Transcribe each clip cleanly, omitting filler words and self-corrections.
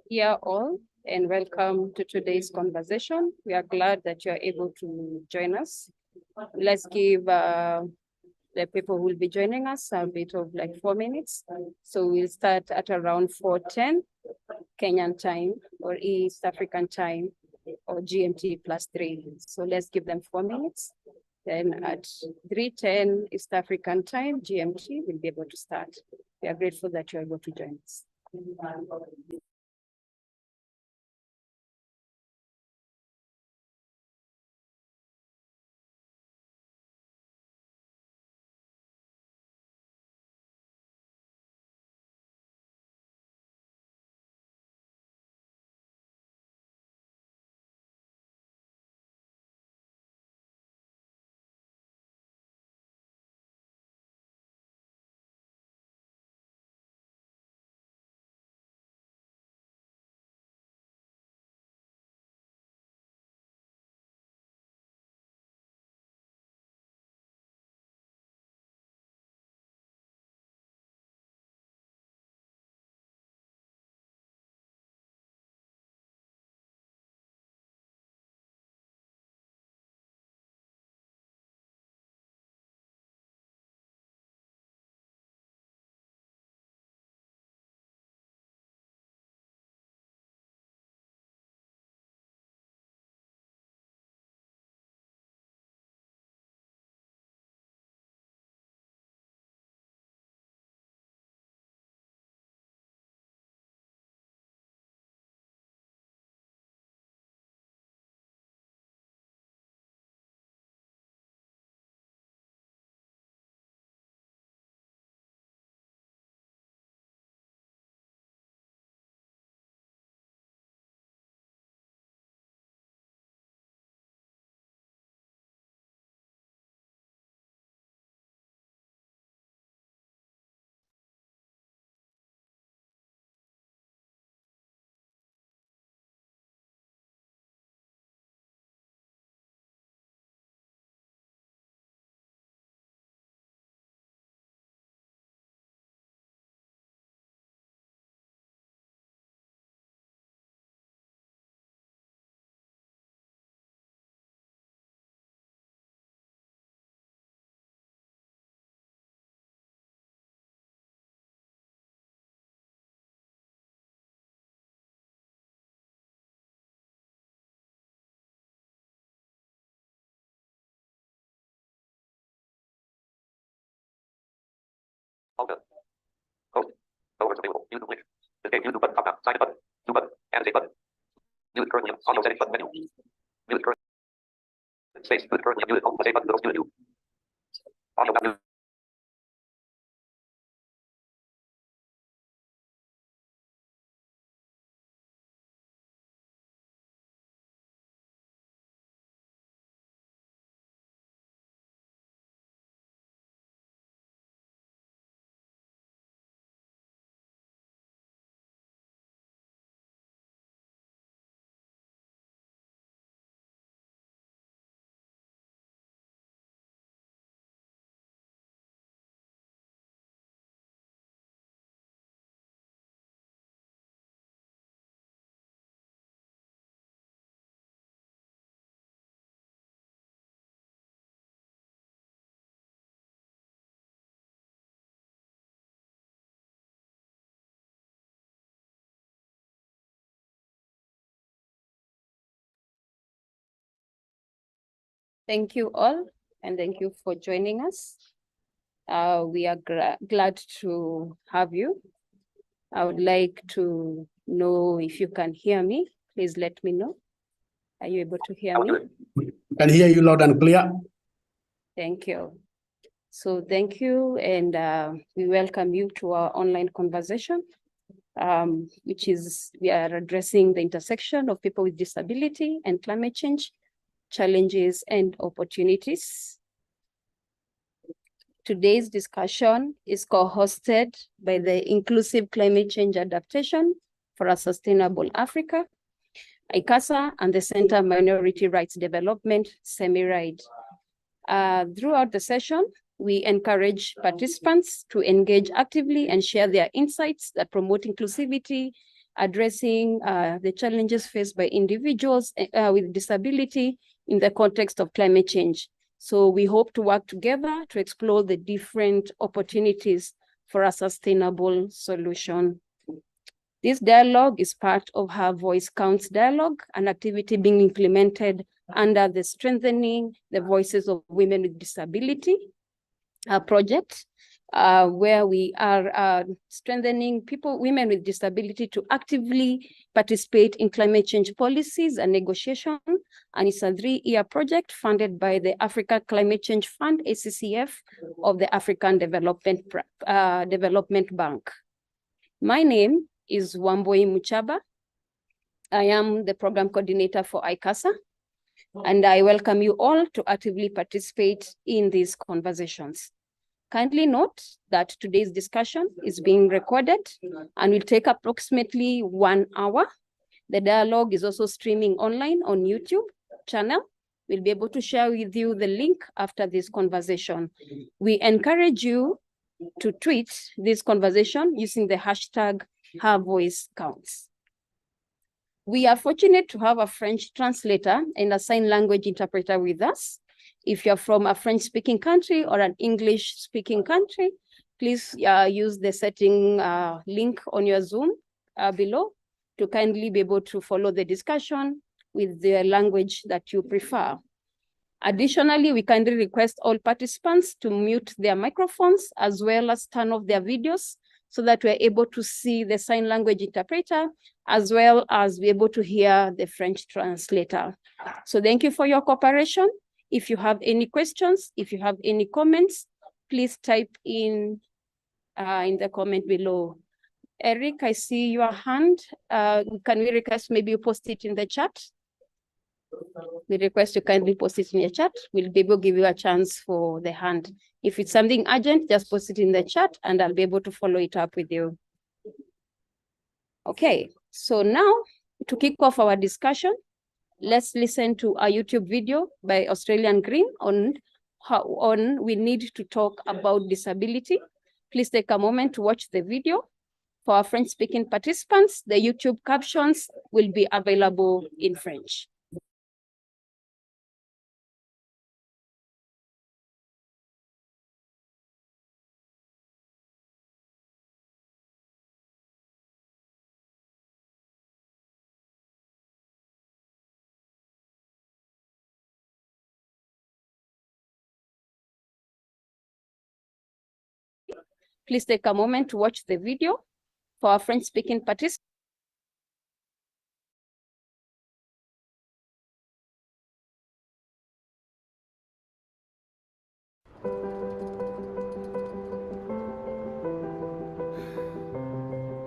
Dear all, and welcome to today's conversation. We are glad that you are able to join us. Let's give the people who will be joining us a bit of like 4 minutes. So we'll start at around 4:10 Kenyan time or East African time or GMT +3. So let's give them 4 minutes. Then at 3:10 East African time, GMT, we'll be able to start. We are grateful that you're able to join us. Alt. Host. Over available. Use the link. Escape. Use the button. Top down. Sign in button. New button. Annotate button. Mute currently. Audio settings button menu. Mute current. Space. Mute currently. Mute. Home. Save button. Those mute. Audio mute. Thank you all, and thank you for joining us. We are glad to have you. I would like to know if you can hear me. Please let me know. Are you able to hear me? Can hear you loud and clear. Thank you. So thank you, and we welcome you to our online conversation, which is, we are addressing the intersection of people with disability and climate change, challenges and opportunities. Today's discussion is co-hosted by the Inclusive Climate Change Adaptation for a Sustainable Africa, ICASA, and the Center Minority Rights Development, SEMI-RIDE. Throughout the session, we encourage participants to engage actively and share their insights that promote inclusivity, addressing the challenges faced by individuals with disability in the context of climate change. So we hope to work together to explore the different opportunities for a sustainable solution. This dialogue is part of Her Voice Counts dialogue, an activity being implemented under the Strengthening the Voices of Women with Disability project, where we are strengthening women with disability to actively participate in climate change policies and negotiation. And it's a 3-year project funded by the Africa Climate Change Fund, ACCF, of the African Development Bank. My name is Wamboi Muchaba. I am the program coordinator for ICASA, and I welcome you all to actively participate in these conversations. Kindly note that today's discussion is being recorded and will take approximately 1 hour. The dialogue is also streaming online on YouTube channel. We'll be able to share with you the link after this conversation. We encourage you to tweet this conversation using the hashtag #HerVoiceCounts. We are fortunate to have a French translator and a sign language interpreter with us. If you're from a French-speaking country or an English-speaking country, please use the setting link on your Zoom below to kindly be able to follow the discussion with the language that you prefer. Additionally, we kindly request all participants to mute their microphones as well as turn off their videos so that we're able to see the sign language interpreter as well as be able to hear the French translator. So thank you for your cooperation. If you have any questions, if you have any comments, please type in the comment below. Eric, I see your hand. Can we request maybe you post it in the chat? We request you kindly post it in your chat. We'll be able to give you a chance for the hand. If it's something urgent, just post it in the chat and I'll be able to follow it up with you. Okay, so now to kick off our discussion, let's listen to a YouTube video by Australian Green on we need to talk about disability. Please take a moment to watch the video. For our French-speaking participants, the YouTube captions will be available in French. Please take a moment to watch the video. For our French-speaking participants,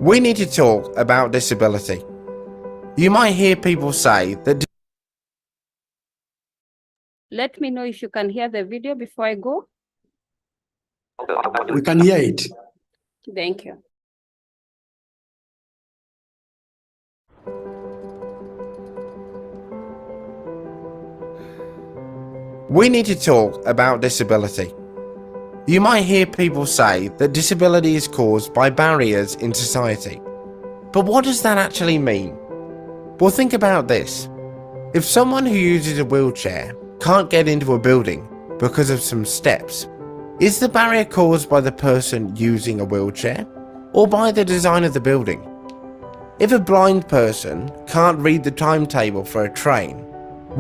we need to talk about disability. You might hear people say that. let me know if you can hear the video before I go. We can hear it. Thank you. We need to talk about disability. You might hear people say that disability is caused by barriers in society. But what does that actually mean? Well, think about this. If someone who uses a wheelchair can't get into a building because of some steps, is the barrier caused by the person using a wheelchair or by the design of the building? If a blind person can't read the timetable for a train,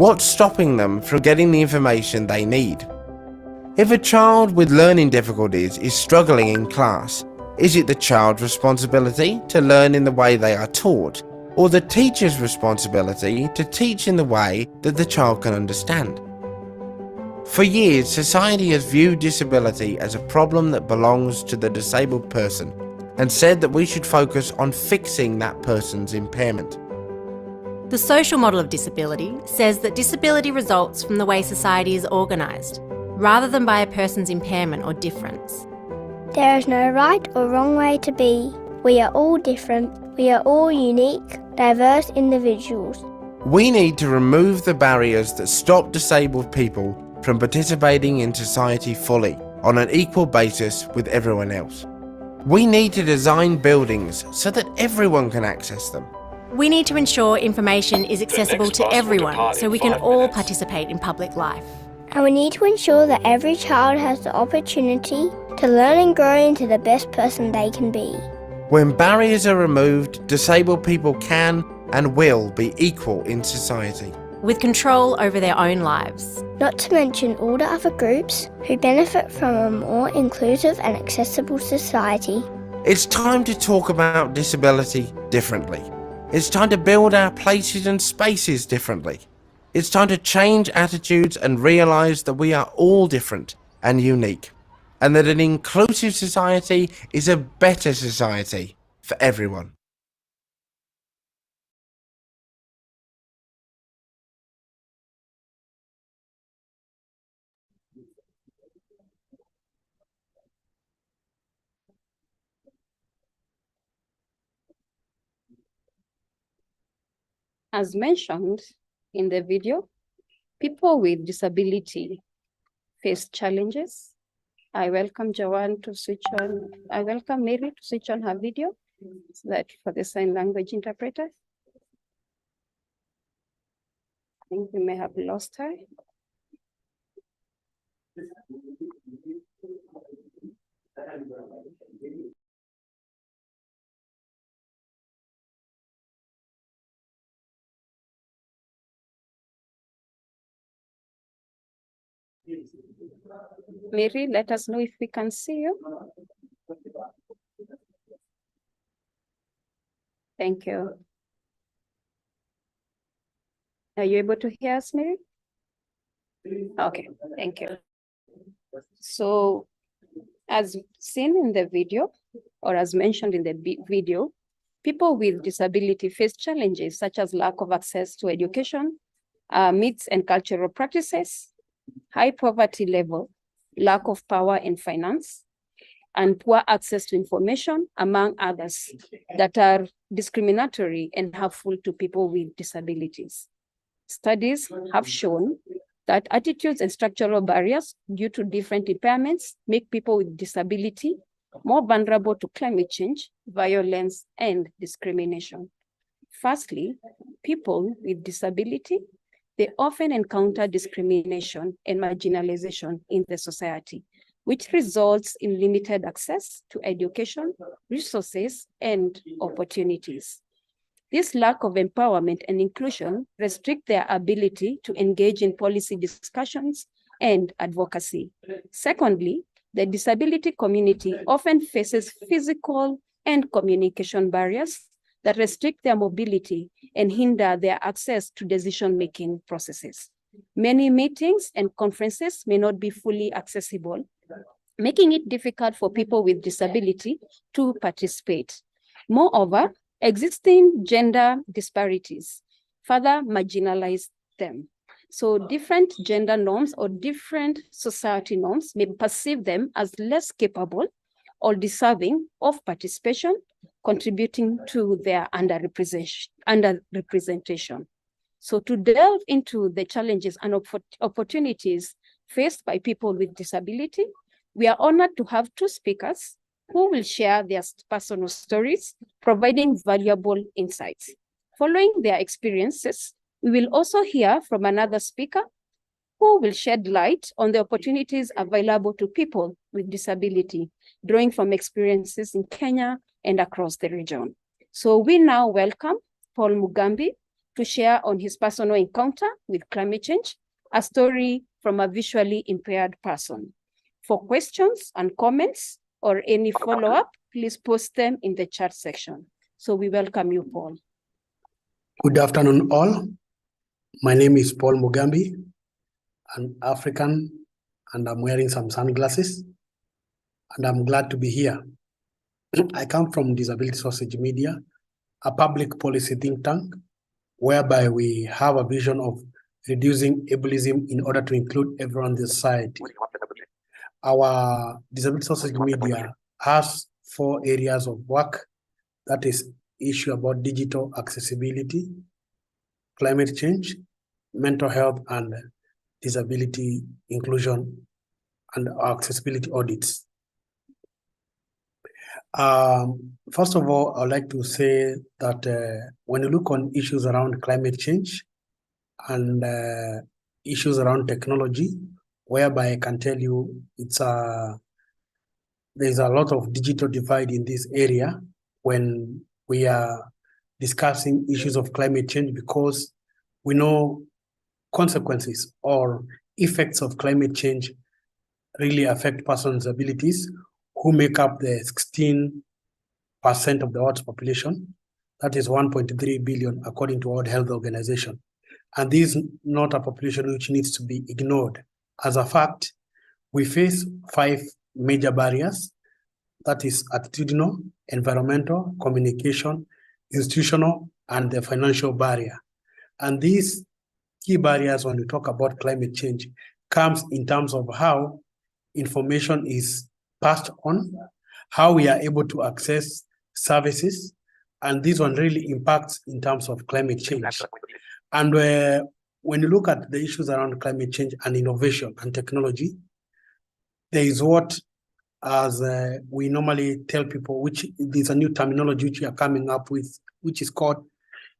what's stopping them from getting the information they need? If a child with learning difficulties is struggling in class, is it the child's responsibility to learn in the way they are taught, or the teacher's responsibility to teach in the way that the child can understand? For years, society has viewed disability as a problem that belongs to the disabled person and said that we should focus on fixing that person's impairment. The social model of disability says that disability results from the way society is organised, rather than by a person's impairment or difference. There is no right or wrong way to be. We are all different. We are all unique, diverse individuals. We need to remove the barriers that stop disabled people from participating in society fully, on an equal basis with everyone else. We need to design buildings so that everyone can access them. We need to ensure information is accessible next to bus will everyone depart so in we can 5 all minutes. participate in public life. And we need to ensure that every child has the opportunity to learn and grow into the best person they can be. When barriers are removed, disabled people can and will be equal in society. With control over their own lives. Not to mention all the other groups who benefit from a more inclusive and accessible society. It's time to talk about disability differently. It's time to build our places and spaces differently. It's time to change attitudes and realise that we are all different and unique, and that an inclusive society is a better society for everyone. As mentioned in the video, people with disability face challenges. I welcome Jawan to switch on, I welcome Mary to switch on her video so that for the sign language interpreter. I think we may have lost her. Mary, let us know if we can see you. Thank you. Are you able to hear us, Mary? Okay, thank you. So, as seen in the video, or as mentioned in the video, people with disability face challenges such as lack of access to education, myths and cultural practices, high poverty level, lack of power and finance, and poor access to information, among others, that are discriminatory and harmful to people with disabilities. Studies have shown that attitudes and structural barriers due to different impairments make people with disability more vulnerable to climate change, violence, and discrimination. Firstly, people with disability, they often encounter discrimination and marginalization in the society, which results in limited access to education, resources, and opportunities. This lack of empowerment and inclusion restrict their ability to engage in policy discussions and advocacy. Secondly, the disability community often faces physical and communication barriers that restrict their mobility and hinder their access to decision-making processes. Many meetings and conferences may not be fully accessible, making it difficult for people with disability to participate. Moreover, existing gender disparities further marginalize them. So different gender norms or different society norms may perceive them as less capable or deserving of participation, contributing to their underrepresentation. So to delve into the challenges and opportunities faced by people with disability, we are honored to have two speakers who will share their personal stories, providing valuable insights. Following their experiences, we will also hear from another speaker who will shed light on the opportunities available to people with disability, drawing from experiences in Kenya and across the region. So we now welcome Paul Mugambi to share on his personal encounter with climate change, a story from a visually impaired person. For questions and comments or any follow-up, please post them in the chat section. So we welcome you, Paul. Good afternoon, all. My name is Paul Mugambi. I'm African, and I'm wearing some sunglasses, and I'm glad to be here. I come from Disability Sausage Media, a public policy think tank, whereby we have a vision of reducing ableism in order to include everyone in the society. Our Disability Sausage Media has 4 areas of work. That is issue about digital accessibility, climate change, mental health, and disability inclusion, and accessibility audits. First of all, I'd like to say that when you look on issues around climate change and issues around technology, whereby I can tell you there's a lot of digital divide in this area when we are discussing issues of climate change, because we know consequences or effects of climate change really affect persons' abilities, who make up the 16% of the world's population. That is 1.3 billion, according to World Health Organization. And this is not a population which needs to be ignored. As a fact, we face 5 major barriers. That is attitudinal, environmental, communication, institutional, and the financial barrier. And these key barriers, when we talk about climate change, comes in terms of how information is passed on, how we are able to access services, and this one really impacts in terms of climate change. And when you look at the issues around climate change and innovation and technology, there is what, as we normally tell people, which there's a new terminology which we are coming up with, which is called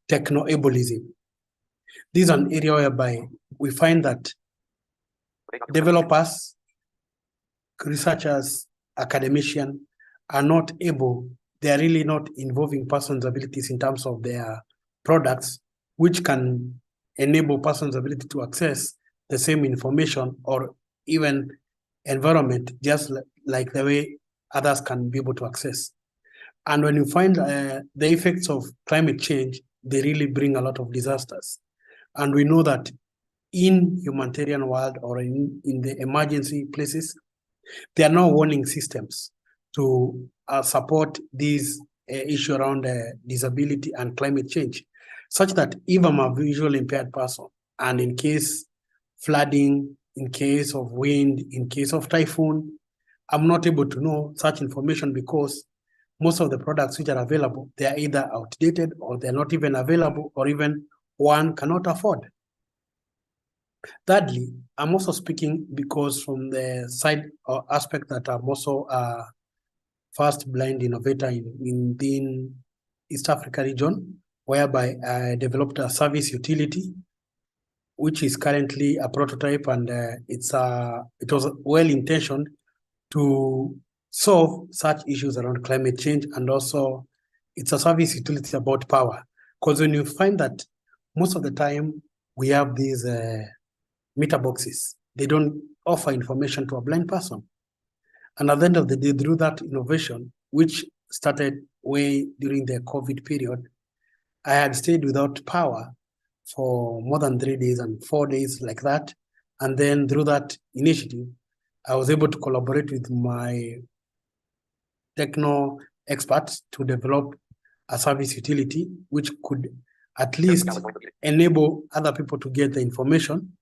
techno-ableism. This is an area whereby we find that developers, researchers, academicians are not able, they are really not involving persons' abilities in terms of their products, which can enable persons' ability to access the same information or even environment, just like the way others can be able to access. And when you find the effects of climate change, they really bring a lot of disasters. And we know that in humanitarian world or in the emergency places, there are no warning systems to support this issue around disability and climate change, such that if I'm a visually impaired person, and in case flooding, in case of wind, in case of typhoon, I'm not able to know such information, because most of the products which are available, they are either outdated or they're not even available, or even one cannot afford. Thirdly, I'm also speaking because from the side or aspect that I'm also a first blind innovator in East Africa region, whereby I developed a service utility, which is currently a prototype, and it was well-intentioned to solve such issues around climate change. And also it's a service utility about power, because when you find that most of the time we have these meter boxes, they don't offer information to a blind person. And at the end of the day, through that innovation, which started way during the COVID period, I had stayed without power for more than 3 days and 4 days like that. And then through that initiative, I was able to collaborate with my techno experts to develop a service utility, which could at least enable other people to get the information.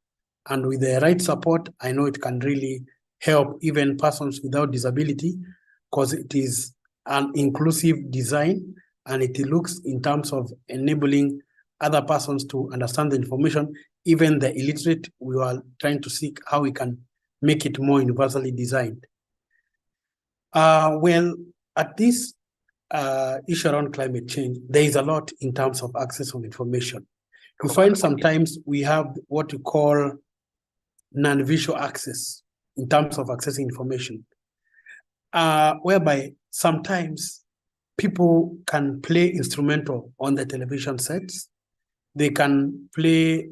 And with the right support, I know it can really help even persons without disability, because it is an inclusive design, and it looks in terms of enabling other persons to understand the information. Even the illiterate, we are trying to seek how we can make it more universally designed. Well, at this issue around climate change, there is a lot in terms of access of information. You find sometimes we have what you call non-visual access in terms of accessing information, whereby sometimes people can play instrumental on the television sets. They can play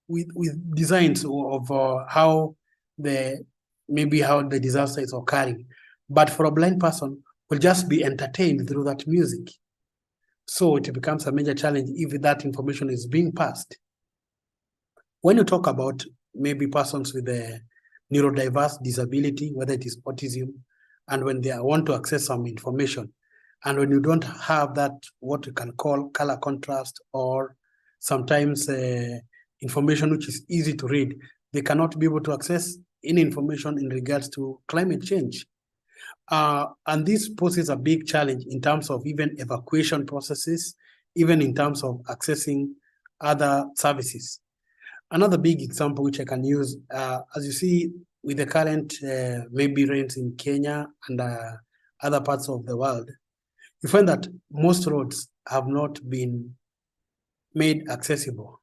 with designs of how the disaster is occurring. But for a blind person, will just be entertained through that music. So it becomes a major challenge if that information is being passed. When you talk about maybe persons with a neurodiverse disability, whether it is autism, and when they want to access some information, and when you don't have that, what you can call color contrast, or sometimes information which is easy to read, they cannot be able to access any information in regards to climate change. And this poses a big challenge in terms of even evacuation processes, even in terms of accessing other services. Another big example which I can use, as you see with the current maybe rains in Kenya and other parts of the world, you find that most roads have not been made accessible.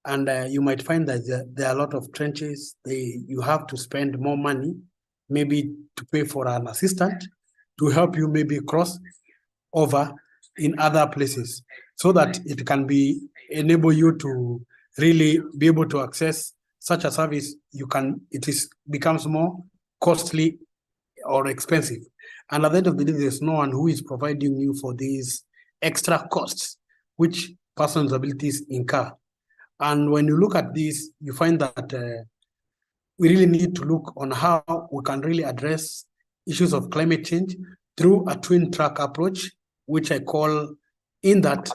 And you might find that there are a lot of trenches. You have to spend more money, maybe to pay for an assistant to help you maybe cross over in other places, so that it can be enable you to really be able to access such a service. Becomes more costly or expensive. And at the end of the day, there's no one who is providing you for these extra costs, which persons with disabilities incur. And when you look at this, you find that we really need to look on how we can really address issues of climate change through a twin track approach, which I call, in that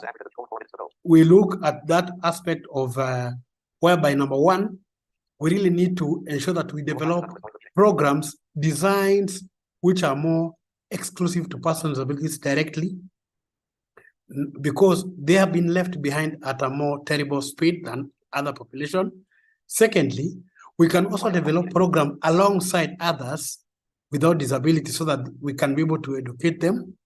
we look at that aspect of whereby, number one, we really need to ensure that we develop programs, designs which are more exclusive to persons with disabilities directly, because they have been left behind at a more terrible speed than other population. Secondly, we can also develop programs alongside others without disability so that we can be able to educate them.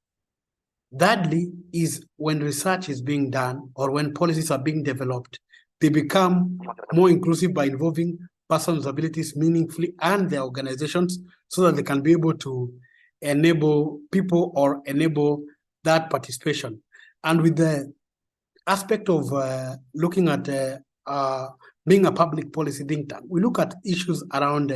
Thirdly, is when research is being done or when policies are being developed, they become more inclusive by involving persons with disabilities meaningfully and their organizations, so that they can be able to enable people or enable that participation. And with the aspect of looking at being a public policy think tank, we look at issues around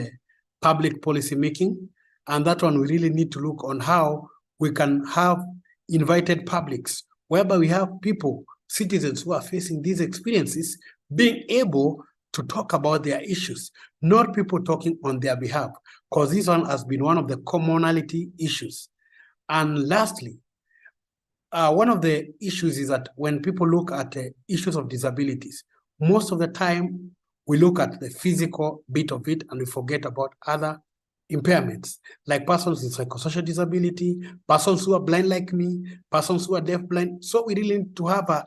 public policy making, and that one we really need to look on how we can have invited publics, whereby we have people, citizens who are facing these experiences, being able to talk about their issues, not people talking on their behalf, because this one has been one of the commonality issues. And lastly, one of the issues is that when people look at issues of disabilities, most of the time we look at the physical bit of it and we forget about other impairments, like persons with psychosocial disability, persons who are blind like me, persons who are deaf-blind. So we really need to have a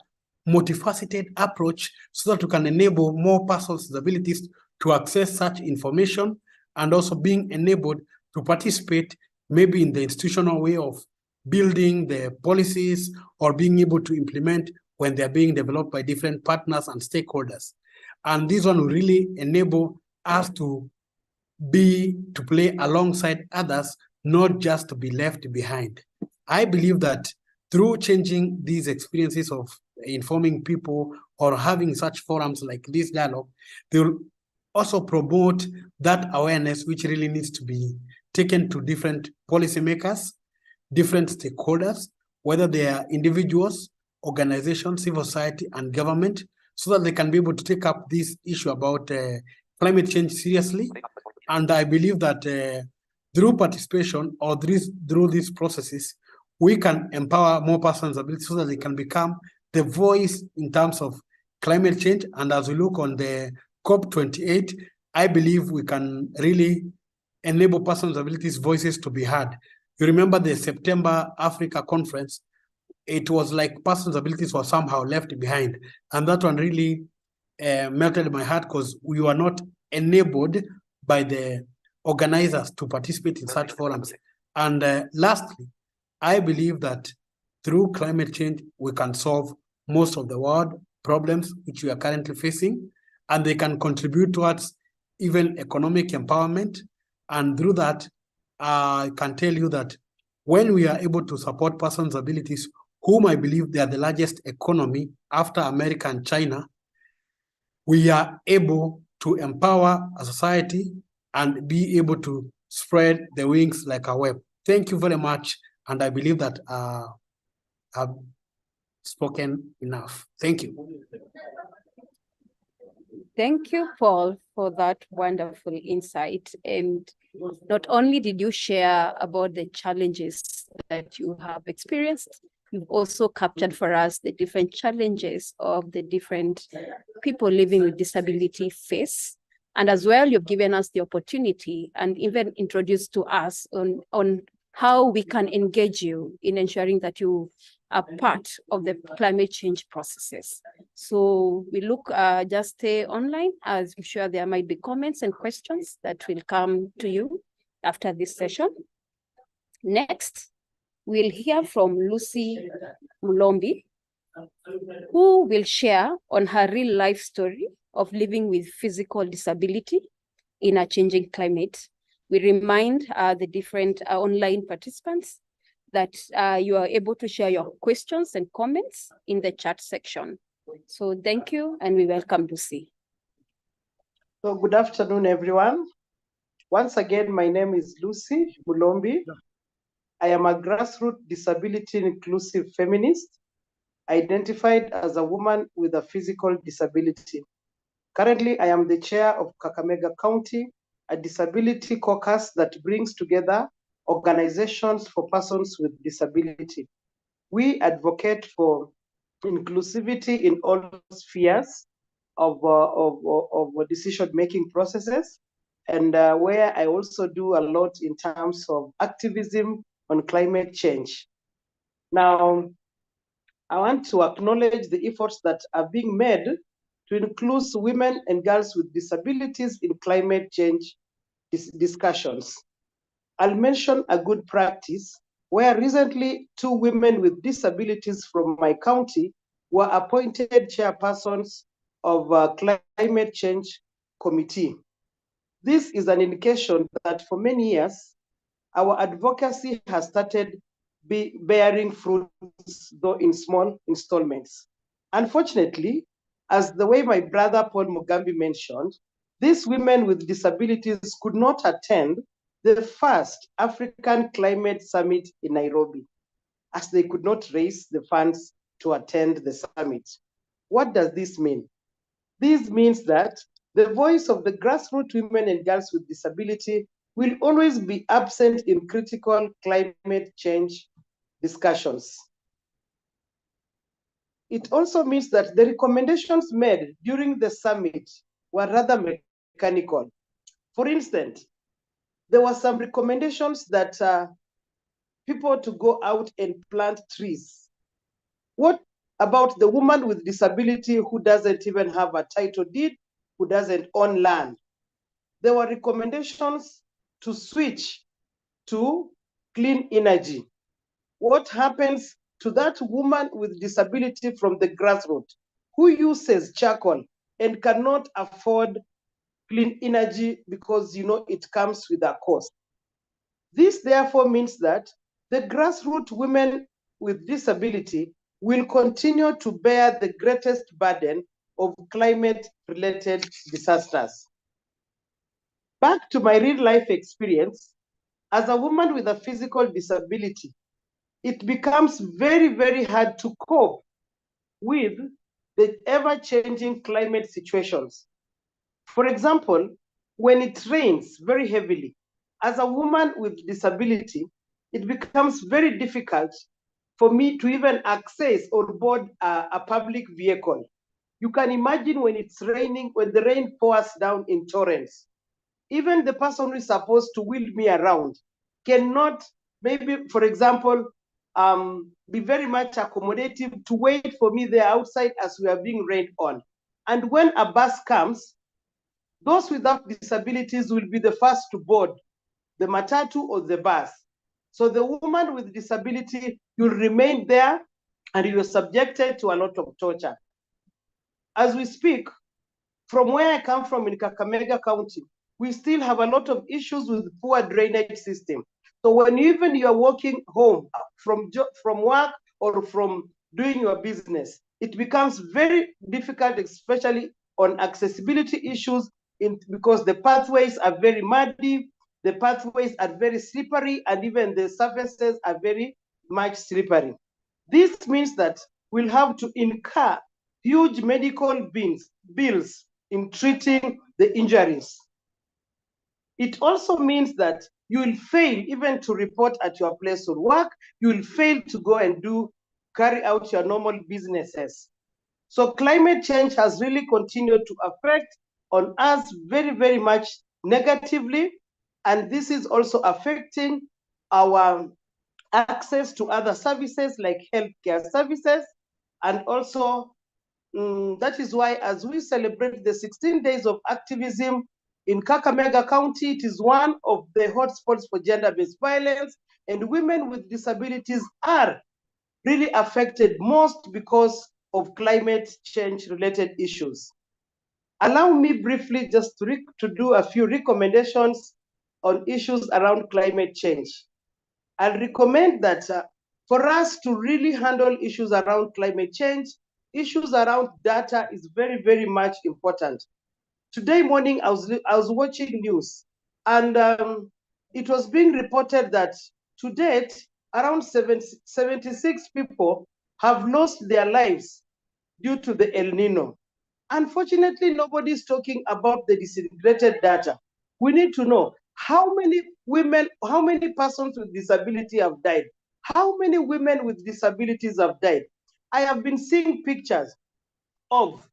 multifaceted approach so that we can enable more persons with disabilities to access such information, and also being enabled to participate maybe in the institutional way of building the policies or being able to implement when they're being developed by different partners and stakeholders. And this one will really enable us to play alongside others, not just to be left behind. I believe that through changing these experiences of informing people or having such forums like this dialogue, they will also promote that awareness, which really needs to be taken to different policymakers, different stakeholders, whether they are individuals, organizations, civil society, and government, so that they can be able to take up this issue about climate change seriously. And I believe that through participation or through these processes, we can empower more persons with disabilities so that they can become the voice in terms of climate change. And as we look on the COP28, I believe we can really enable persons with disabilities' voices to be heard. You remember the September Africa conference, it was like persons with disabilities were somehow left behind. And that one really melted my heart, because we were not enabled by the organizers to participate in such forums. And lastly, I believe that through climate change, we can solve most of the world problems which we are currently facing, and they can contribute towards even economic empowerment. And through that, I can tell you that when we are able to support persons with disabilities, whom I believe they are the largest economy after America and China, we are able to empower a society and be able to spread the wings like a web. Thank you very much. And I believe that I've spoken enough. Thank you. Thank you, Paul, for that wonderful insight. And not only did you share about the challenges that you have experienced, you've also captured for us the different challenges of the different people living with disability face. And as well, you've given us the opportunity and even introduced to us on how we can engage you in ensuring that you are part of the climate change processes. So we look, just stay online, as I'm sure there might be comments and questions that will come to you after this session. Next, we'll hear from Lucy Mulombi, who will share on her real life story of living with physical disability in a changing climate. We remind the different online participants that you are able to share your questions and comments in the chat section. So thank you, and we welcome Lucy. So good afternoon, everyone. Once again, my name is Lucy Mulombi. I am a grassroots disability inclusive feminist, identified as a woman with a physical disability. Currently, I am the chair of Kakamega County, a disability caucus that brings together organizations for persons with disability. We advocate for inclusivity in all spheres of decision-making processes, and where I also do a lot in terms of activism on climate change. Now, I want to acknowledge the efforts that are being made to include women and girls with disabilities in climate change discussions. I'll mention a good practice where recently 2 women with disabilities from my county were appointed chairpersons of a climate change committee. This is an indication that for many years, our advocacy has started bearing fruits, though in small installments. Unfortunately, as the way my brother Paul Mugambi mentioned, these women with disabilities could not attend the first African Climate Summit in Nairobi, as they could not raise the funds to attend the summit. What does this mean? This means that the voice of the grassroots women and girls with disability will always be absent in critical climate change discussions. It also means that the recommendations made during the summit were rather mechanical. For instance, there were some recommendations that people to go out and plant trees. What about the woman with disability who doesn't even have a title deed, who doesn't own land? There were recommendations to switch to clean energy. What happens to that woman with disability from the grassroots who uses charcoal and cannot afford clean energy because it comes with a cost? This therefore means that the grassroots women with disability will continue to bear the greatest burden of climate-related disasters. Back to my real life experience, as a woman with a physical disability, it becomes very, very hard to cope with the ever-changing climate situations. For example, when it rains very heavily, as a woman with disability, it becomes very difficult for me to even access or board a public vehicle. You can imagine when it's raining, when the rain pours down in torrents, even the person who is supposed to wheel me around cannot, maybe, for example, be very much accommodative to wait for me there outside as we are being rained on. And when a bus comes, those without disabilities will be the first to board the matatu or the bus. So the woman with disability, you'll remain there and you're subjected to a lot of torture. As we speak, from where I come from in Kakamega County, we still have a lot of issues with poor drainage system. So when even you're walking home from work or from doing your business, it becomes very difficult, especially on accessibility issues, because the pathways are very muddy, the pathways are very slippery, and even the surfaces are very much slippery. This means that we'll have to incur huge medical bills in treating the injuries. It also means that you will fail even to report at your place of work. You will fail to go and carry out your normal businesses. So climate change has really continued to affect on us very, very much negatively. And this is also affecting our access to other services like healthcare services. And also that is why, as we celebrate the 16 days of activism in Kakamega County, it is one of the hotspots for gender-based violence. and women with disabilities are really affected most because of climate change related issues. Allow me briefly just to do a few recommendations on issues around climate change. I'll recommend that for us to really handle issues around climate change, issues around data is very, very much important. Today morning, I was watching news, and it was being reported that to date, around 76 people have lost their lives due to the El Nino. Unfortunately, nobody is talking about the disintegrated data. We need to know how many women, how many persons with disability have died, how many women with disabilities have died. I have been seeing pictures of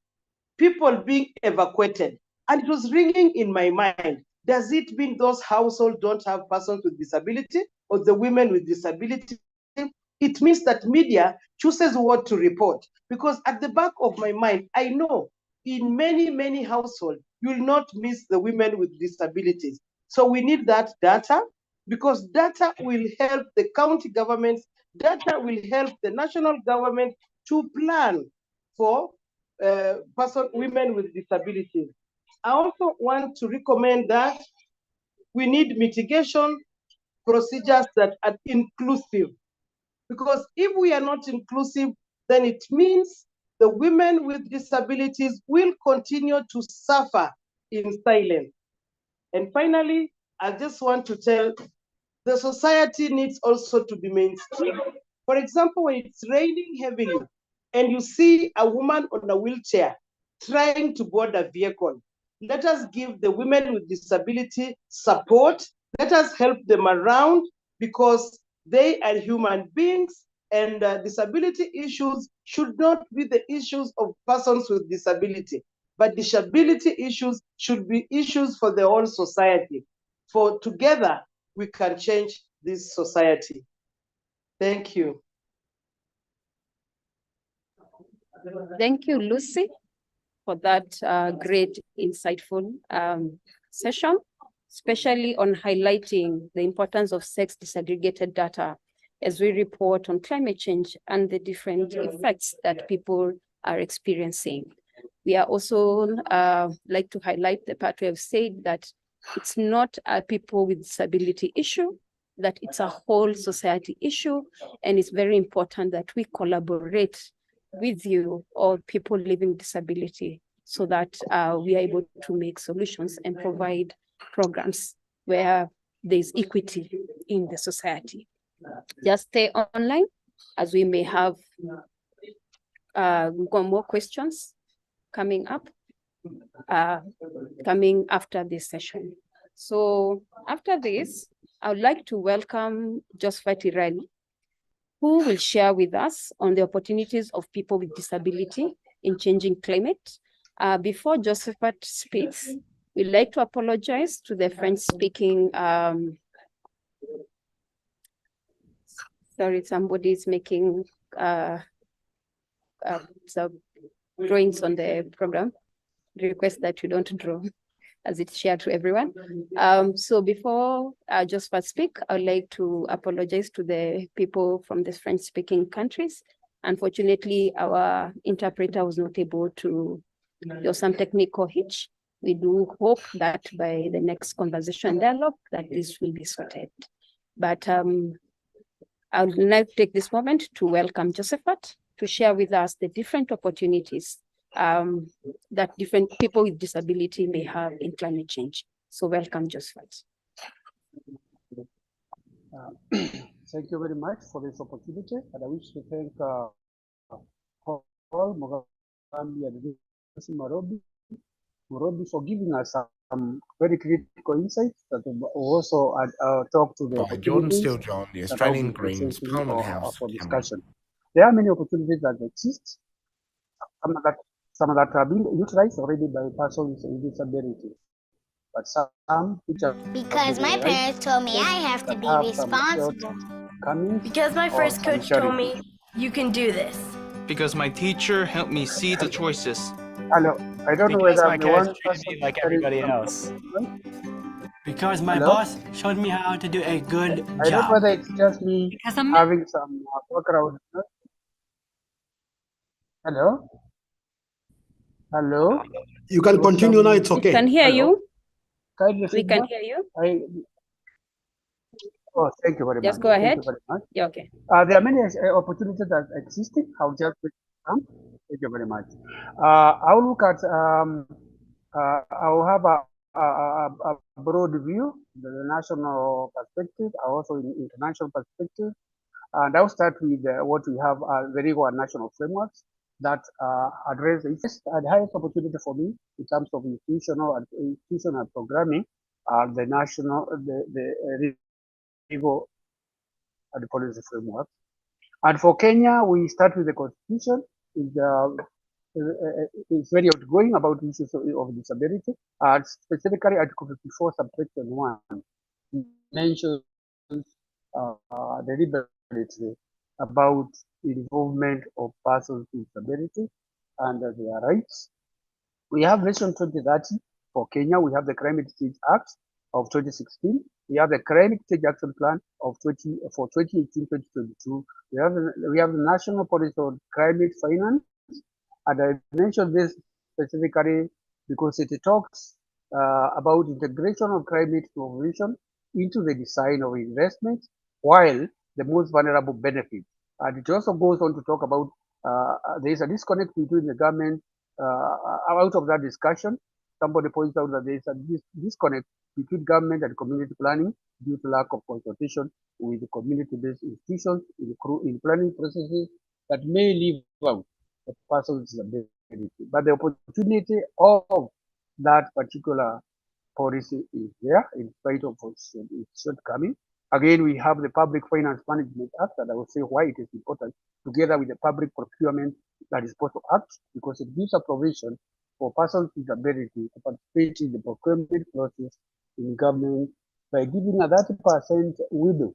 people being evacuated, and it was ringing in my mind. Does it mean those households don't have persons with disability, or the women with disability? It means that media chooses what to report, because at the back of my mind, I know in many, many households, you will not miss the women with disabilities. So we need that data, because data will help the county governments, data will help the national government to plan for women with disabilities. I also want to recommend that we need mitigation procedures that are inclusive, because if we are not inclusive, then it means the women with disabilities will continue to suffer in silence. And finally, I just want to tell the society needs also to be mainstream. For example, when it's raining heavily and you see a woman on a wheelchair trying to board a vehicle, let us give the women with disability support. Let us help them around, because they are human beings, and disability issues should not be the issues of persons with disability, but disability issues should be issues for the whole society. For together, we can change this society. Thank you. Thank you, Lucy, for that great, insightful session, especially on highlighting the importance of sex disaggregated data as we report on climate change and the different effects that people are experiencing. We are also like to highlight the part we have said that it's not a people with disability issue, that it's a whole society issue, and it's very important that we collaborate with you or people living with disability, so that we are able to make solutions and provide programs where there's equity in the society. Just stay online, as we may have more questions coming up, coming after this session. So after this, I would like to welcome Josephat Irani, who will share with us on the opportunities of people with disability in changing climate. Before Josephat speaks, we'd like to apologize to the French-speaking, sorry, somebody is making some drawings on the program. Request that you don't draw, as it's shared to everyone. So before I just first speak, I'd like to apologize to the people from the French-speaking countries. Unfortunately, our interpreter was not able to, there was some technical hitch. We do hope that by the next conversation dialogue that this will be sorted. But I would like to take this moment to welcome Josephat to share with us the different opportunities that different people with disability may have in climate change. So welcome, Josephat. Thank you very much for this opportunity, and I wish to thank Paul Mugambi and Lucy Morobi for giving us some very critical insights that will also talk to the Jordan Steele John, the Australian Greens, Parliament House for discussion. There are many opportunities that exist. Some that are being utilized already by persons with disability, but some which are Because my parents told me I have to be responsible. Because my first coach told me, you can do this. Because my teacher helped me see the choices. I don't know because whether my I'm the one coach treated me like everybody else. because my Hello? boss showed me how to do a good I don't know job. whether it's just me Because I'm having some background. Hello? Hello? You can There was continue now, it's We can okay. hear Hello? you. Kindly We can feedback. hear you. Thank you very much. Just go Thank ahead. you very much. Yeah, okay. There are many opportunities that existing. I'll just thank you very much. I'll look at I'll have a broad view, the national perspective, also in international perspective, and I'll start with what we have the legal and national frameworks that address the highest opportunity for me in terms of institutional programming, the national, the legal and policy framework. And for Kenya, we start with the constitution. It's very outgoing about issues of disability. Specifically, Article 54, subsection 1 mentions deliberately about involvement of persons with disability and their rights. We have Vision 2030 for Kenya. We have the Climate Change Act of 2016. We have the Climate Change Action Plan of 2018-2022. We have the National Policy on Climate Finance, and I mentioned this specifically because it talks about integration of climate innovation into the design of investments, while the most vulnerable benefit. And it also goes on to talk about there is a disconnect between the government. Out of that discussion, somebody points out that there is a disconnect between government and community planning due to lack of consultation with the community-based institutions in planning processes that may leave out the person's disability. But the opportunity of that particular policy is there in spite of its shortcoming. Again, we have the Public Finance Management Act, and I will say why it is important, together with the Public Procurement that is supposed to act, because it gives a provision for persons with disability to participate in the procurement process in government by giving a 30% window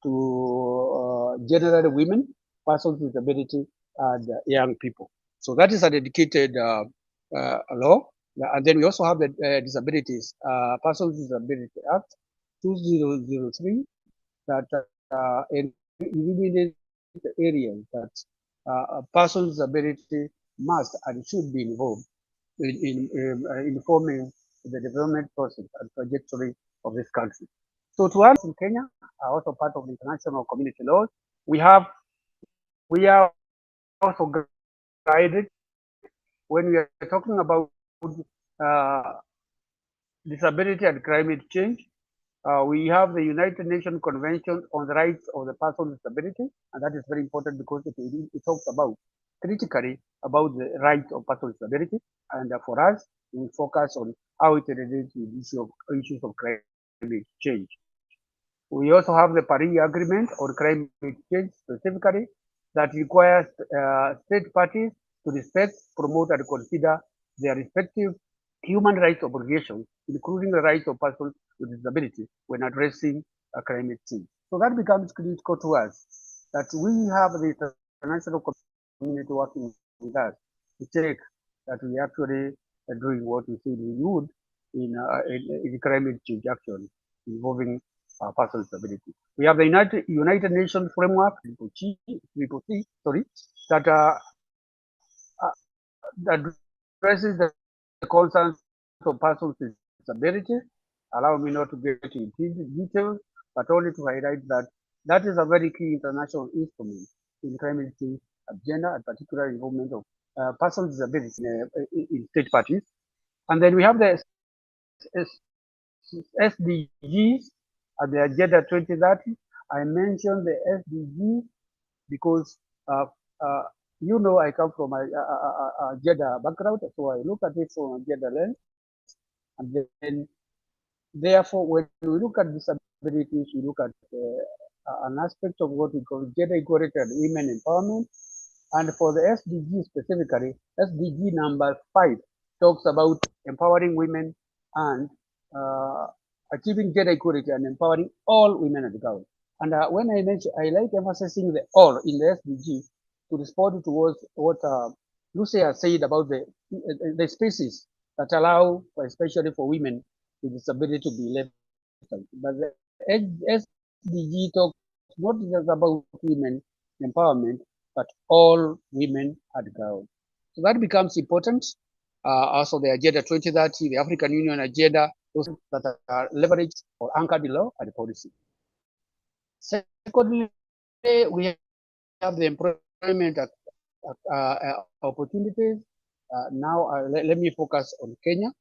to generally women, persons with disability, and young people. So that is a dedicated law. And then we also have the Disabilities, Persons with Disability Act 2003 that eliminates the areas that persons with disability must and should be involved in informing the development process and trajectory of this country. So to us in Kenya, are also part of the international community laws. We are also guided when we are talking about disability and climate change. We have the United Nations Convention on the Rights of the Person with Disability, and that is very important because it talks about critically about the rights of persons with disability. And for us, we focus on how it relates to the issues of climate change. We also have the Paris Agreement on climate change specifically that requires state parties to respect, promote, and consider their respective human rights obligations, including the rights of persons with disability when addressing climate change. So that becomes critical to us that we have the international community working with us to check that we actually are doing what we said we would in climate change action involving persons with disability. We have the United Nations framework, that addresses the concerns of persons with disability. Allow me not to get into details, but only to highlight that that is a very key international instrument in climate change agenda, and particular involvement of persons with disability in state parties. And then we have the SDGs at the Agenda 2030. I mentioned the SDGs because I come from a gender background, so I look at it from a gender lens. And then, therefore, when we look at disabilities, we look at an aspect of what we call gender equality and women empowerment. And for the SDG specifically, SDG number 5 talks about empowering women and achieving gender equality and empowering all women and girls. And when I mention, I like emphasizing the all in the SDG to respond towards what Lucia said about the spaces that allow, especially for women, with disability to be left out. But the SDG talks not just about women empowerment, but all women at ground. So that becomes important. Also, the Agenda 2030, the African Union Agenda, those that are leveraged or anchored in law and policy. Secondly, we have the employment opportunities. Now, let me focus on Kenya.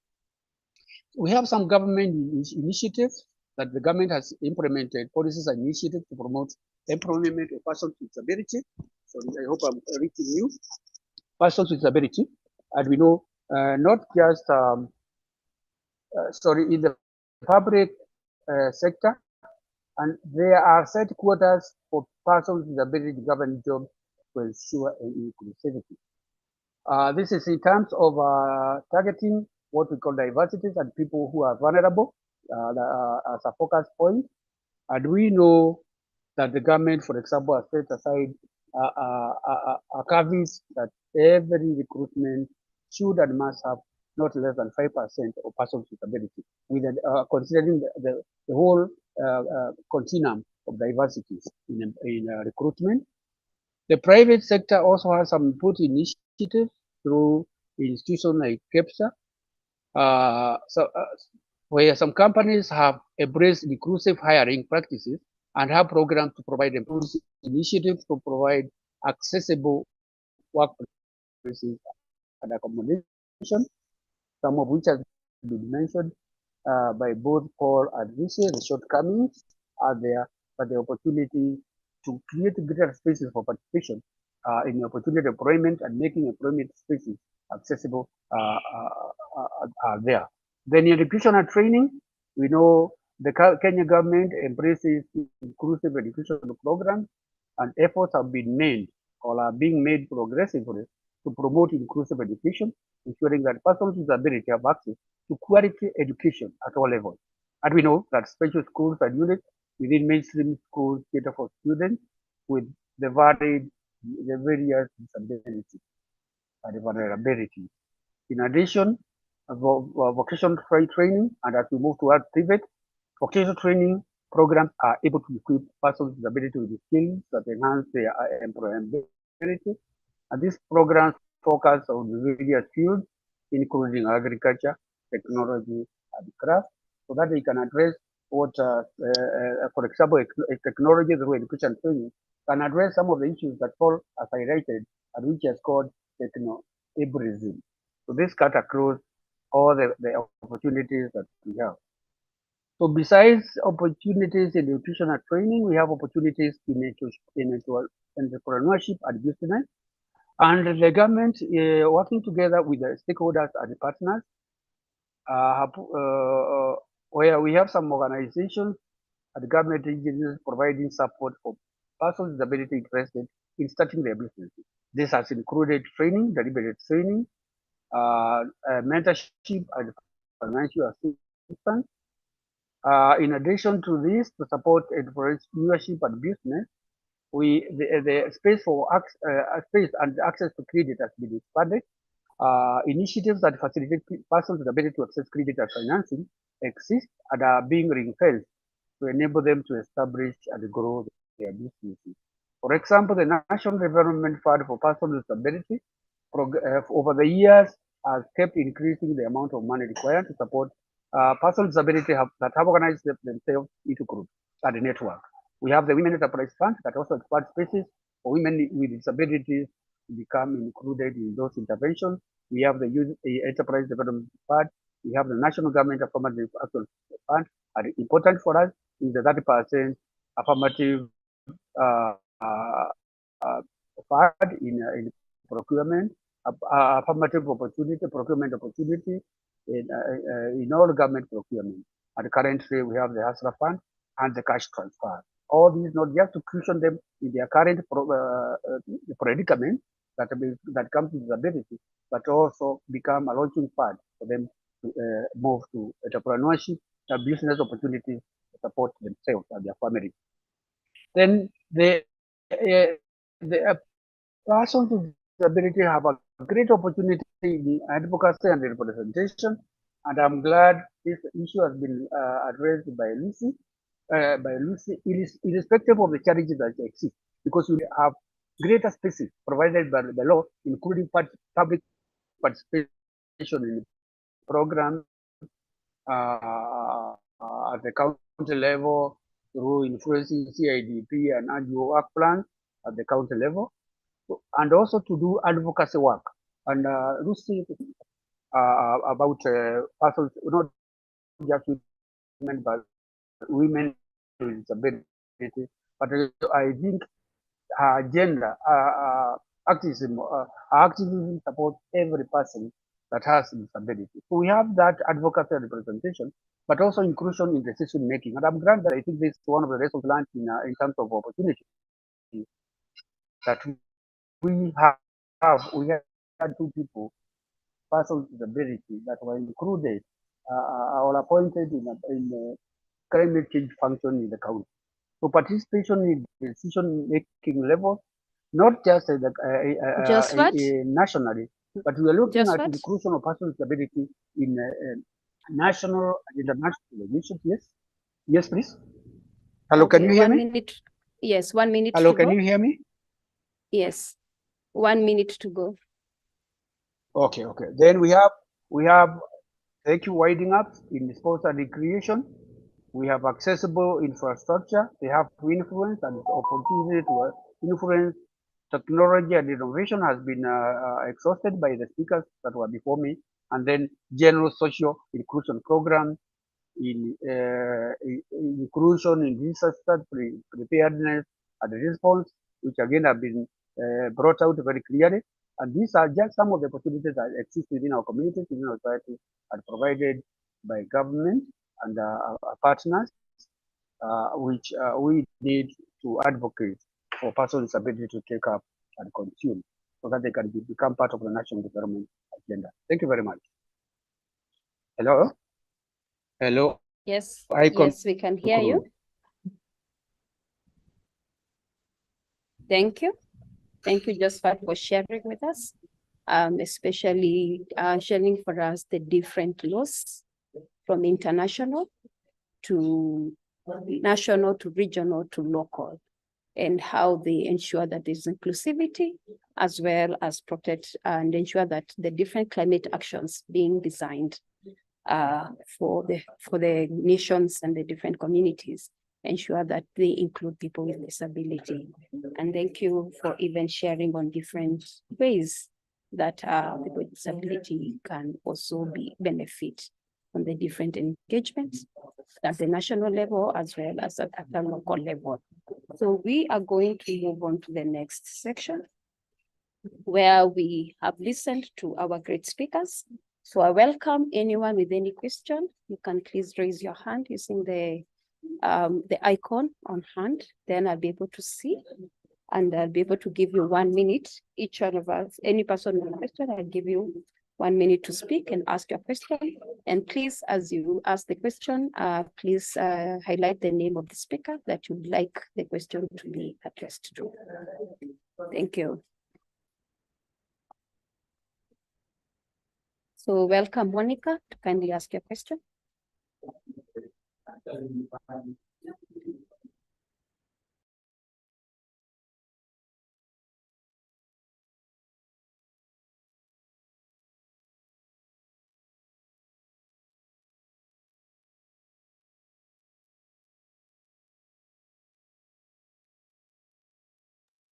We have some government initiatives that the government has implemented, policies and initiatives to promote employment of persons with disability. So I hope I'm reaching you. Persons with disability, and we know not just in the public sector, and there are set quotas for persons with disability government jobs to ensure inclusivity. This is in terms of targeting what we call diversities and people who are vulnerable as a focus point. And we know that the government, for example, has set aside a caveat that every recruitment should and must have not less than 5% of persons with disability, with considering the whole continuum of diversities in recruitment. The private sector also has some important initiatives through institutions like KEPSA, where some companies have embraced inclusive hiring practices and have programs to provide employees initiatives to provide accessible workplaces and accommodation, some of which has been mentioned by both Paul and Rishi. The shortcomings are there, but the opportunity to create greater spaces for participation in opportunity employment and making employment spaces accessible are there. Then in education and training, we know the Kenya government embraces inclusive education programs, and efforts have been made or are being made progressively to promote inclusive education, ensuring that persons with disability have access to quality education at all levels. And we know that special schools and units within mainstream schools cater for students with the various disabilities and vulnerabilities. In addition, vocational training, and as we move towards private, vocational training programs are able to equip persons with disability with the skills that enhance their employability. And these programs focus on various fields, including agriculture, technology, and craft, so that they can address what, for example, a technology through education training can address some of the issues that Paul has highlighted and which is called techno-ableism. So this cut across all the opportunities that we have. So besides opportunities in nutrition and training, we have opportunities in entrepreneurship and business. And the government, working together with the stakeholders and the partners, where we have some organizations and government agencies providing support for persons with disability interested in starting their business. This has included training, deliberate training, mentorship, and financial assistance. In addition to this, to support entrepreneurship and business, the space for space and access to credit has been expanded. Initiatives that facilitate persons with ability to access credit and financing exist and are being ring-fenced to enable them to establish and grow their businesses. For example, the National Development Fund for Persons with Disability over the years has kept increasing the amount of money required to support persons with disability that have organized themselves into groups and networks. We have the Women Enterprise Fund that also expands spaces for women with disabilities to become included in those interventions. We have the Youth Enterprise Development Fund. We have the National Government Affirmative Action Fund. And important for us is the 30% affirmative fund in procurement, affirmative opportunity, procurement opportunity in all government procurement. And currently we have the Hustler Fund and the cash transfer. All these not just to cushion them in their current predicament that comes with disability, but also become a launching pad for them to move to entrepreneurship and business opportunities to support themselves and their family. Then the persons with disability have a great opportunity in advocacy and representation, And I'm glad this issue has been addressed by Lucy, irrespective of the challenges that exist, because we have greater spaces provided by the law, including public participation in programs at the county level through influencing CIDP and annual work plan at the county level, and also to do advocacy work. And Lucy about persons, not just women, but women with disability. But I think gender activism supports every person that has disability. So we have that advocacy and representation, but also inclusion in the decision making. And I'm glad that I think this is one of the lessons learned in terms of opportunity that we had two people, persons with disability, that were included or appointed in climate change function in the county. So participation in decision-making level, not just nationally, but we are looking at inclusion of persons with disability in national and international initiatives. Yes, please. Hello, Okay, can you hear 1 me? minute. Yes, 1 minute. Hello, to can go. you hear me? Yes, 1 minute to go. Okay, okay. Then we have thank you winding up in sports and recreation. We have accessible infrastructure. They have to influence and opportunity to influence. Technology and innovation has been exhausted by the speakers that were before me, and then general social inclusion program in inclusion in disaster preparedness and response, which again have been brought out very clearly. And these are just some of the opportunities that exist within our communities, within our society, and provided by government and our partners, which we need to advocate for persons with disability to take up and consume so that they can become part of the national development agenda. Thank you very much. Hello? Hello? Yes, yes, we can hear you. Thank you. Thank you, Josephat, for sharing with us, especially sharing for us the different laws from international to national to regional to local, and how they ensure that there's inclusivity, as well as protect and ensure that the different climate actions being designed for the nations and the different communities, ensure that they include people with disability. And thank you for even sharing on different ways that people with disability can also benefit from the different engagements at the national level as well as at the local level. So we are going to move on to the next section, where we have listened to our great speakers. So I welcome anyone with any question. You can please raise your hand using the icon on hand. Then I'll be able to see, and I'll be able to give you 1 minute. Each one of us, any person with a question, I'll give you 1 minute to speak and ask your question. And please, as you ask the question, please highlight the name of the speaker that you'd like the question to be addressed to. Thank you. So welcome, Monica, to kindly ask your question.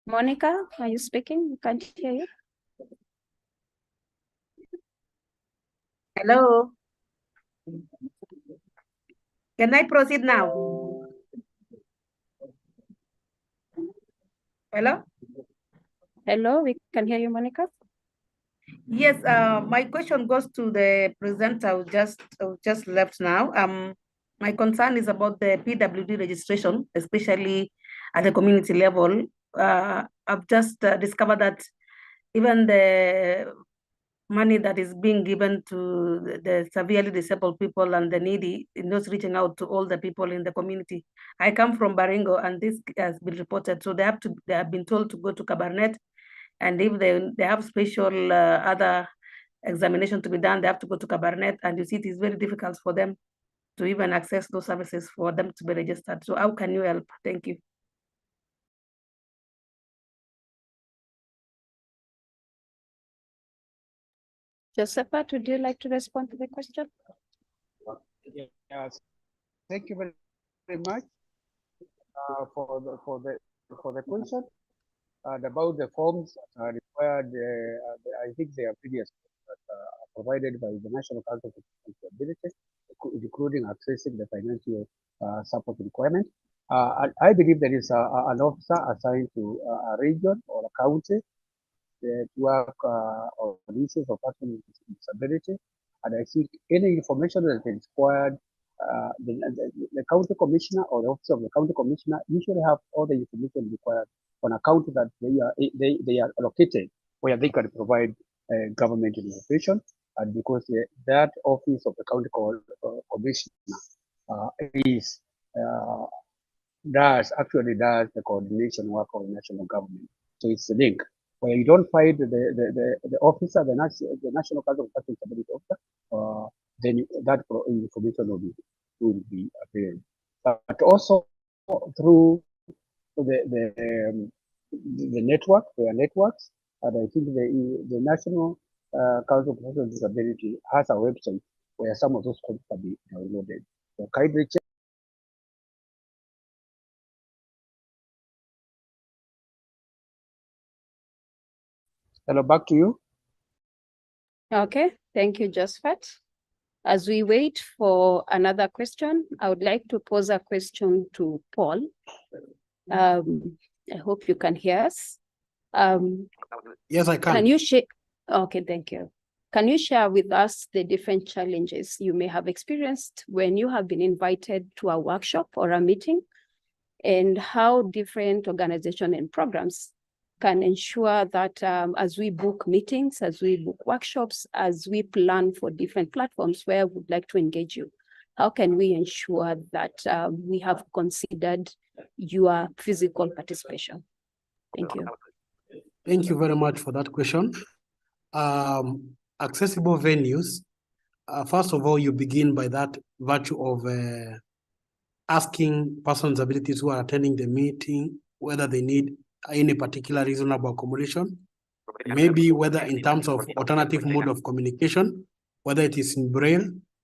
Monica, are you speaking? We can't hear you. Hello. Can I proceed now? Hello? Hello, we can hear you, Monica. Yes, my question goes to the presenter who just left now. My concern is about the PWD registration, especially at the community level. I've just discovered that even the money that is being given to the severely disabled people and the needy is not reaching out to all the people in the community. I come from Baringo, and this has been reported. So they have been told to go to Cabernet, and if they have special other examination to be done, they have to go to Cabernet, and you see it is very difficult for them to even access those services for them to be registered. So how can you help? Thank you. Josephat, would you like to respond to the question? Yes, thank you very much for the question. And about the forms that are required, I think they are previous provided by the National Council for Disability, including accessing the financial support requirement. I believe there is an officer assigned to a region or a county to work on issues of persons with disability. And I think any information that is required, the county commissioner or the office of the county commissioner usually have all the information required on account that they are located where they can provide government information. And because that office of the county commissioner is does the coordination work of national government. So it's a link. Where you don't find the officer, the National Council of Persons with Disabilities officer, then that information will be available. But also through the network, there are networks, and I think the National Council of Persons with Disabilities has a website where some of those codes can be downloaded. So kindly check. Hello, back to you. Okay, thank you, Josephat. As we wait for another question, I would like to pose a question to Paul. I hope you can hear us. Yes, I can. Can you share? Okay, thank you. Can you share with us the different challenges you may have experienced when you have been invited to a workshop or a meeting, and how different organizations and programs can ensure that as we book meetings, as we book workshops, as we plan for different platforms where we'd like to engage you, how can we ensure that we have considered your physical participation? Thank you. Thank you very much for that question. Accessible venues, first of all, you begin by that virtue of asking persons with disabilities who are attending the meeting whether they need any particular reasonable accommodation, maybe whether in terms of alternative mode of communication, whether it is in braille,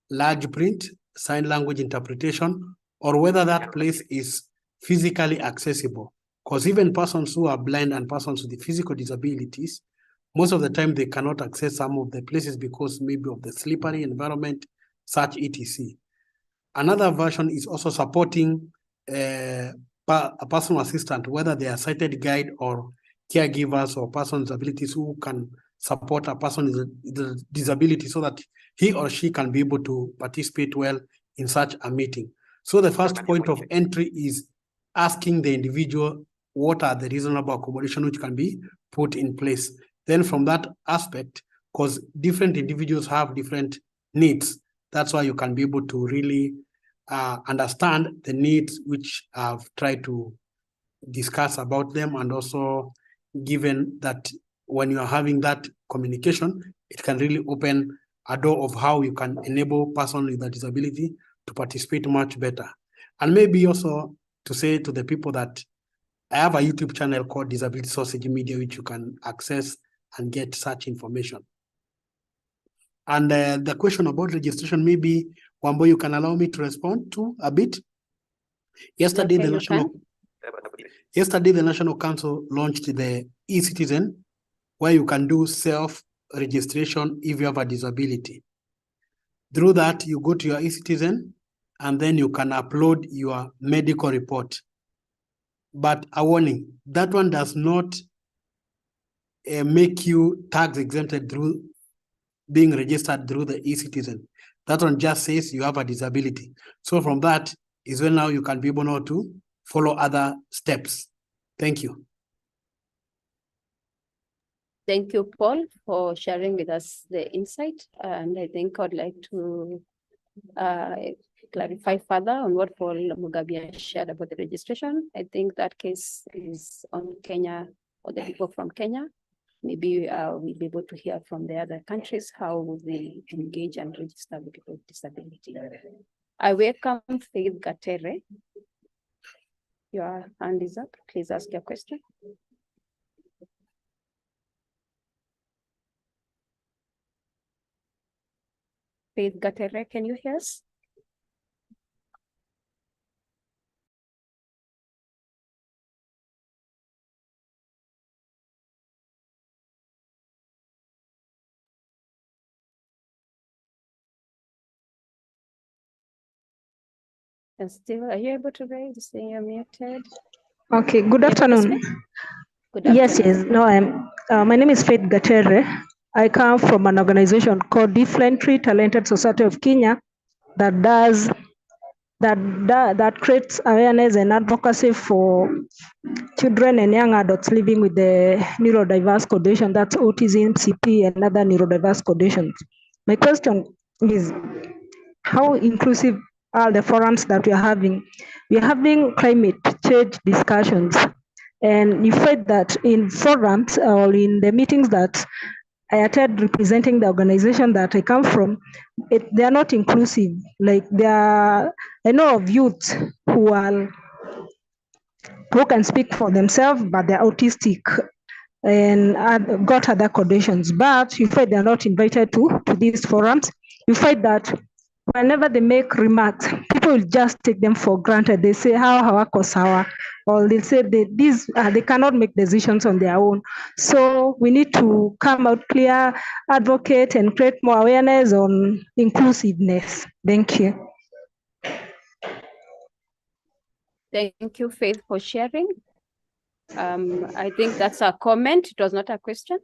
large print, sign language interpretation, or whether that place is physically accessible. Because even persons who are blind and persons with the physical disabilities, most of the time they cannot access some of the places because maybe of the slippery environment, such etc. Another version is also supporting a personal assistant, whether they are sighted guide or caregivers or persons with abilities who can support a person with disability so that he or she can be able to participate well in such a meeting. So the first point of entry is asking the individual what are the reasonable accommodation which can be put in place. Then from that aspect, because different individuals have different needs, that's why you can be able to really understand the needs which I've tried to discuss about them, and also given that when you are having that communication, it can really open a door of how you can enable persons with a disability to participate much better. And maybe also to say to the people that I have a YouTube channel called Disability Sausage Media, which you can access and get such information. And the question about registration, maybe Wambo, you can allow me to respond to a bit. Yesterday, Okay, the National Council launched the eCitizen, where you can do self-registration if you have a disability. Through that, you go to your eCitizen, and then you can upload your medical report. But a warning, that one does not make you tax exempted through being registered through the eCitizen. That one just says you have a disability. So from that is when now you can be able now to follow other steps. Thank you. Thank you, Paul, for sharing with us the insight. And I think I'd like to clarify further on what Paul Mugabe shared about the registration. I think that case is on Kenya, or the people from Kenya. maybe we'll be able to hear from the other countries how they engage and register with people with disability. I welcome Faith Gatere. Your hand is up. Please ask your question. Faith Gatere, can you hear us? And still, are you able to raise? Say you're muted. Okay, good afternoon. Good Yes, afternoon. my name is Faith Gatere. I come from an organization called Differently Talented Society of Kenya that creates awareness and advocacy for children and young adults living with the neurodiverse condition, that's autism, CP, and other neurodiverse conditions. My question is, how inclusive are the forums that we are having? We are having climate change discussions, and you find that in forums or in the meetings that I attend representing the organization that I come from, they are not inclusive. Like I know of youths who can speak for themselves, but they're autistic and got other conditions. But you find they're not invited to these forums. You find that whenever they make remarks, people will just take them for granted. They say how hawako sawa, or they'll say they cannot make decisions on their own. So we need to come out clear, advocate, and create more awareness on inclusiveness. Thank you. Thank you, Faith, for sharing. I think that's a comment. It was not a question.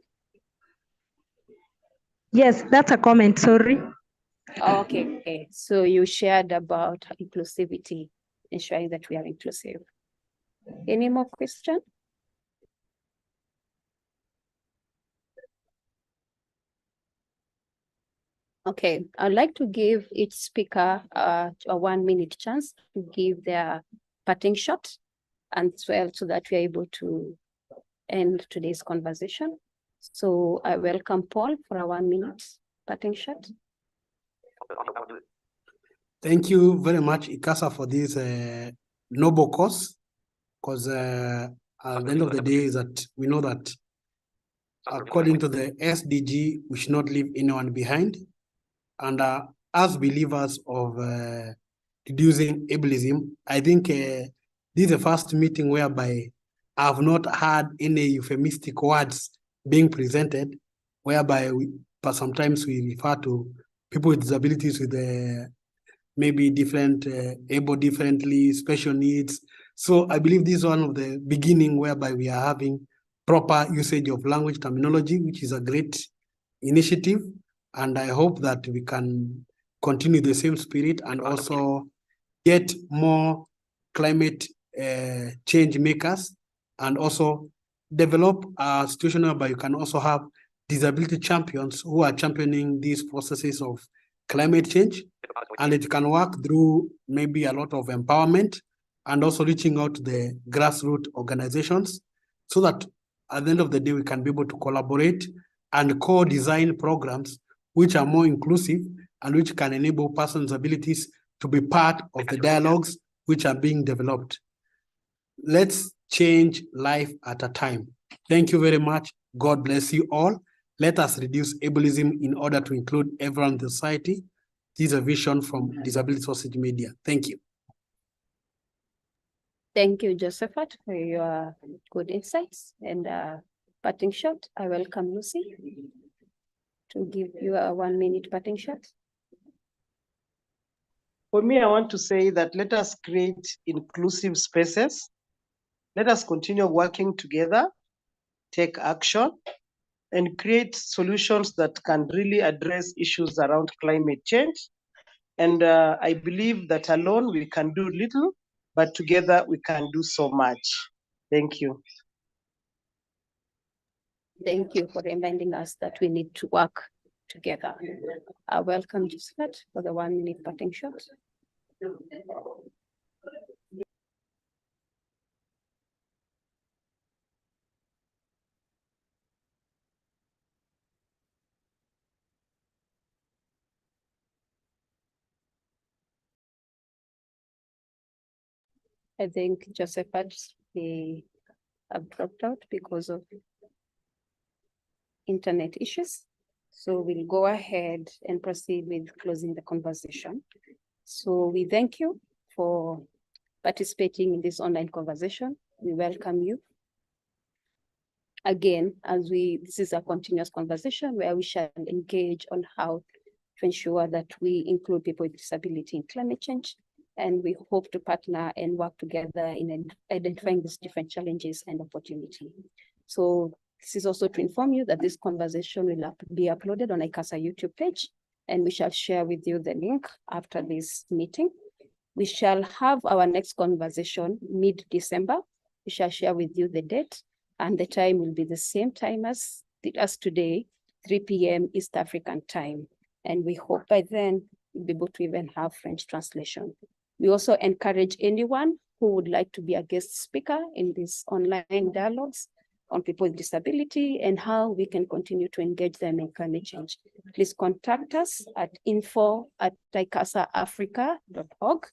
Yes, that's a comment, sorry. Okay, so you shared about inclusivity, ensuring that we are inclusive. Any more questions? Okay, I'd like to give each speaker a 1 minute chance to give their parting shot, and as well so that we are able to end today's conversation. So I welcome Paul for a 1 minute parting shot. Thank you very much, ICASA, for this noble cause, because at the end of the day, is that we know that according to the SDG, we should not leave anyone behind. And as believers of reducing ableism, I think this is the first meeting whereby I've not had any euphemistic words being presented, whereby sometimes we refer to people with disabilities with maybe different, able differently, special needs. So I believe this is one of the beginning whereby we are having proper usage of language terminology, which is a great initiative. And I hope that we can continue the same spirit and also get more climate change makers, and also develop a situation whereby you can also have disability champions who are championing these processes of climate change, and it can work through maybe a lot of empowerment and also reaching out to the grassroots organizations, so that at the end of the day, we can be able to collaborate and co-design programs which are more inclusive and which can enable persons' abilities to be part of the dialogues which are being developed. Let's change life at a time. Thank you very much. God bless you all. Let us reduce ableism in order to include everyone in the society. This is a vision from Disability Sausage Media. Thank you. Thank you, Josephat, for your good insights and parting shot. I welcome Lucy to give you a 1 minute parting shot. For me, I want to say that let us create inclusive spaces. Let us continue working together, take action, and create solutions that can really address issues around climate change. And I believe that alone we can do little, but together we can do so much. Thank you. Thank you for reminding us that we need to work together. I welcome Josephat for the 1 minute parting shot. I think Josephat, they have dropped out because of internet issues. So we'll go ahead and proceed with closing the conversation. So we thank you for participating in this online conversation. We welcome you. Again, this is a continuous conversation where we shall engage on how to ensure that we include people with disability in climate change. And we hope to partner and work together in identifying these different challenges and opportunity. So this is also to inform you that this conversation will be uploaded on ICASA YouTube page, and we shall share with you the link after this meeting. We shall have our next conversation mid-December. We shall share with you the date, and the time will be the same time as today, 3 p.m. East African time. And we hope by then we'll be able to even have French translation. We also encourage anyone who would like to be a guest speaker in these online dialogues on people with disability and how we can continue to engage them in climate change. Please contact us at info@icasaafrica.org.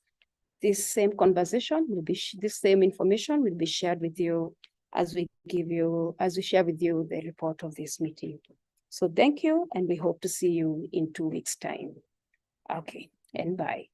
This same information will be shared with you as we share with you the report of this meeting. So thank you, and we hope to see you in 2 weeks' time. Okay, and bye.